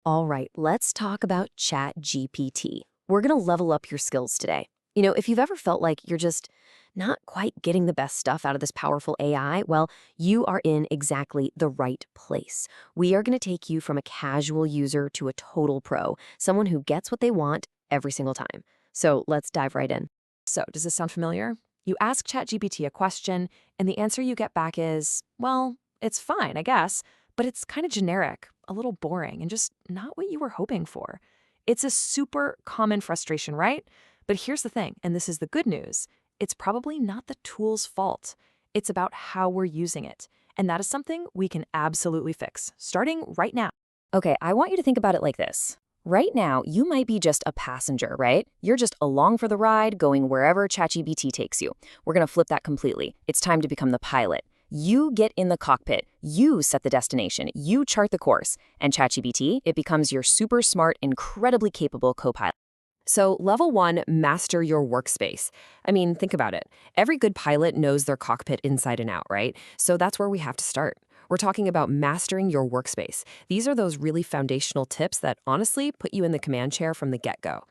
All right, let's talk about ChatGPT. We're going to level up your skills today. If you've ever felt like you're just not quite getting the best stuff out of this powerful AI, well, you are in exactly the right place. We are going to take you from a casual user to a total pro, someone who gets what they want every single time. So let's dive right in. So, does this sound familiar? You ask ChatGPT a question, and the answer you get back is, well, it's fine, I guess, but it's kind of generic, a little boring, and just not what you were hoping for. It's a super common frustration, right? But here's the thing, and this is the good news, it's probably not the tool's fault. It's about how we're using it. And that is something we can absolutely fix, starting right now. Okay, I want you to think about it like this. Right now, you might be just a passenger, right? You're just along for the ride, going wherever ChatGPT takes you. We're going to flip that completely. It's time to become the pilot. You get in the cockpit, you set the destination, you chart the course, and ChatGPT, it becomes your super smart, incredibly capable co-pilot. So level one, master your workspace. I mean, think about it. Every good pilot knows their cockpit inside and out, right? So that's where we have to start. We're talking about mastering your workspace. These are those really foundational tips that honestly put you in the command chair from the get-go.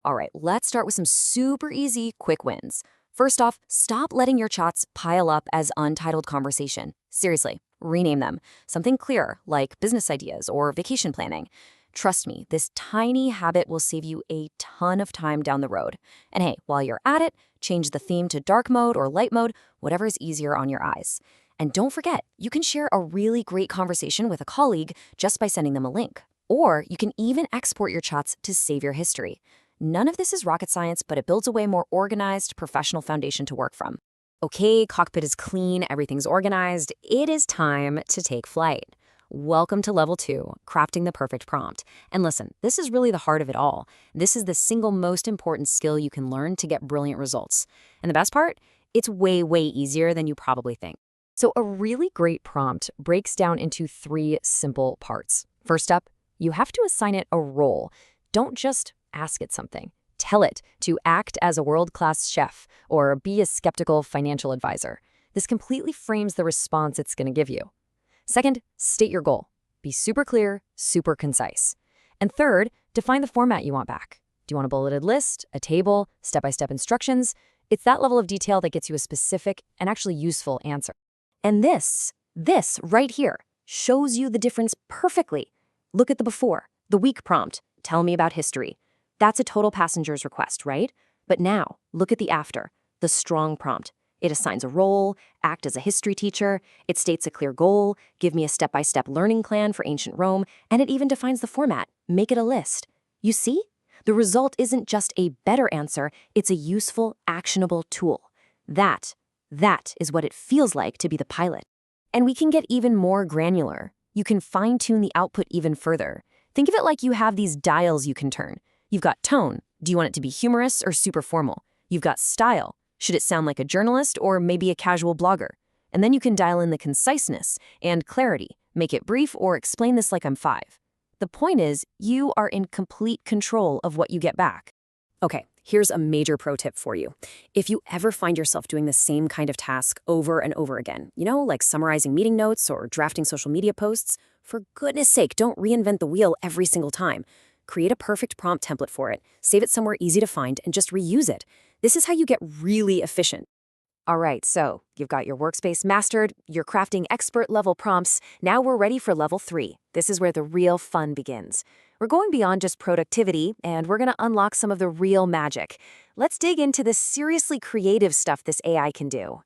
All right, let's start with some super easy, quick wins. First off, stop letting your chats pile up as untitled conversation. Seriously, rename them. Something clear, like business ideas or vacation planning. Trust me, this tiny habit will save you a ton of time down the road. And hey, while you're at it, change the theme to dark mode or light mode, whatever is easier on your eyes. And don't forget, you can share a really great conversation with a colleague just by sending them a link. Or you can even export your chats to save your history. None of this is rocket science, but it builds a way more organized, professional foundation to work from. Okay, cockpit is clean, everything's organized. It is time to take flight. Welcome to level 2, crafting the perfect prompt. And listen, this is really the heart of it all. This is the single most important skill you can learn to get brilliant results. And the best part? It's way, way easier than you probably think. So a really great prompt breaks down into 3 simple parts. First up, you have to assign it a role. Don't just ask it something. Tell it to act as a world-class chef or be a skeptical financial advisor. This completely frames the response it's going to give you. Second, state your goal. Be super clear, super concise. And third, define the format you want back. Do you want a bulleted list, a table, step-by-step instructions? It's that level of detail that gets you a specific and actually useful answer. And this right here shows you the difference perfectly. Look at the before, the weak prompt, tell me about history. That's a total passenger's request, right? But now, look at the after, the strong prompt. It assigns a role, act as a history teacher, it states a clear goal, give me a step-by-step learning plan for ancient Rome, and it even defines the format, make it a list. You see? The result isn't just a better answer, it's a useful, actionable tool. That is what it feels like to be the pilot. And we can get even more granular. You can fine-tune the output even further. Think of it like you have these dials you can turn. You've got tone. Do you want it to be humorous or super formal? You've got style. Should it sound like a journalist or maybe a casual blogger? And then you can dial in the conciseness and clarity. Make it brief or explain this like I'm 5. The point is, you are in complete control of what you get back. Okay, here's a major pro tip for you. If you ever find yourself doing the same kind of task over and over again, like summarizing meeting notes or drafting social media posts, for goodness sake, don't reinvent the wheel every single time. Create a perfect prompt template for it, save it somewhere easy to find, and just reuse it. This is how you get really efficient. All right, so you've got your workspace mastered, you're crafting expert-level prompts. Now we're ready for level 3. This is where the real fun begins. We're going beyond just productivity, and we're going to unlock some of the real magic. Let's dig into the seriously creative stuff this AI can do.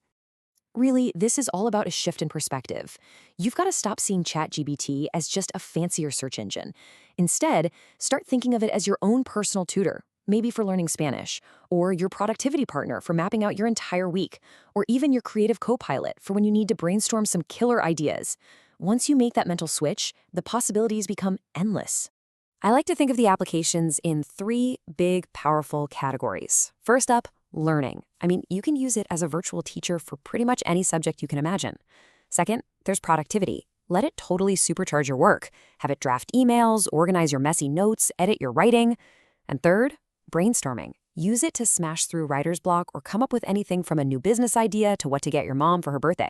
Really, this is all about a shift in perspective. You've got to stop seeing ChatGPT as just a fancier search engine. Instead, start thinking of it as your own personal tutor, maybe for learning Spanish, or your productivity partner for mapping out your entire week, or even your creative co-pilot for when you need to brainstorm some killer ideas. Once you make that mental switch, the possibilities become endless. I like to think of the applications in 3 big, powerful categories. First up, learning. You can use it as a virtual teacher for pretty much any subject you can imagine. Second, there's productivity. Let it totally supercharge your work. Have it draft emails, organize your messy notes, edit your writing. And third, brainstorming. Use it to smash through writer's block or come up with anything from a new business idea to what to get your mom for her birthday.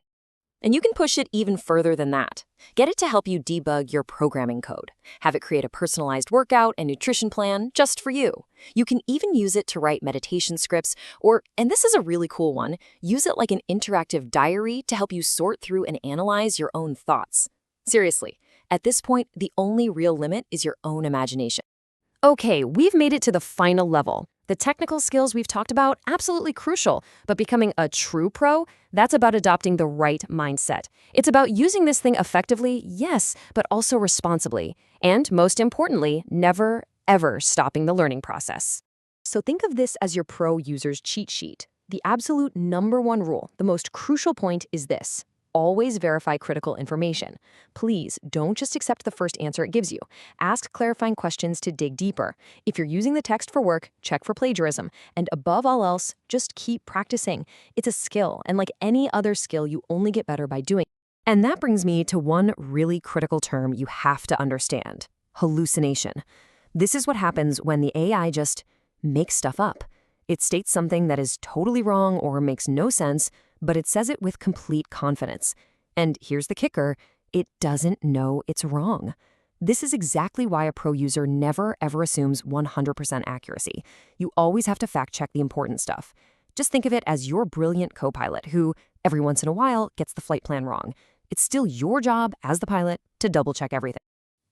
And you can push it even further than that. Get it to help you debug your programming code. Have it create a personalized workout and nutrition plan just for you. You can even use it to write meditation scripts or, and this is a really cool one, use it like an interactive diary to help you sort through and analyze your own thoughts. Seriously, at this point, the only real limit is your own imagination. Okay, we've made it to the final level. The technical skills we've talked about, absolutely crucial, but becoming a true pro, that's about adopting the right mindset. It's about using this thing effectively, yes, but also responsibly. And most importantly, never, ever stopping the learning process. So think of this as your pro user's cheat sheet. The absolute #1 rule, the most crucial point is this. Always verify critical information. Please don't just accept the first answer it gives you. Ask clarifying questions to dig deeper. If you're using the text for work, check for plagiarism. And above all else, just keep practicing. It's a skill, and like any other skill, you only get better by doing it. And that brings me to one really critical term you have to understand: hallucination. This is what happens when the AI just makes stuff up. It states something that is totally wrong or makes no sense, but it says it with complete confidence. And here's the kicker, it doesn't know it's wrong. This is exactly why a pro user never ever assumes 100% accuracy. You always have to fact check the important stuff. Just think of it as your brilliant co-pilot who, every once in a while, gets the flight plan wrong. It's still your job as the pilot to double check everything.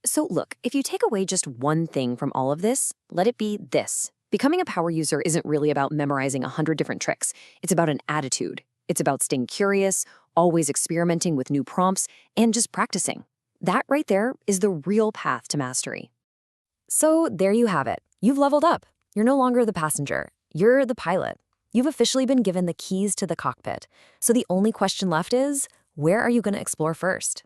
So look, if you take away just one thing from all of this, let it be this. Becoming a power user isn't really about memorizing 100 different tricks. It's about an attitude. It's about staying curious, always experimenting with new prompts, and just practicing. That right there is the real path to mastery. So there you have it. You've leveled up. You're no longer the passenger. You're the pilot. You've officially been given the keys to the cockpit. So the only question left is, where are you going to explore first?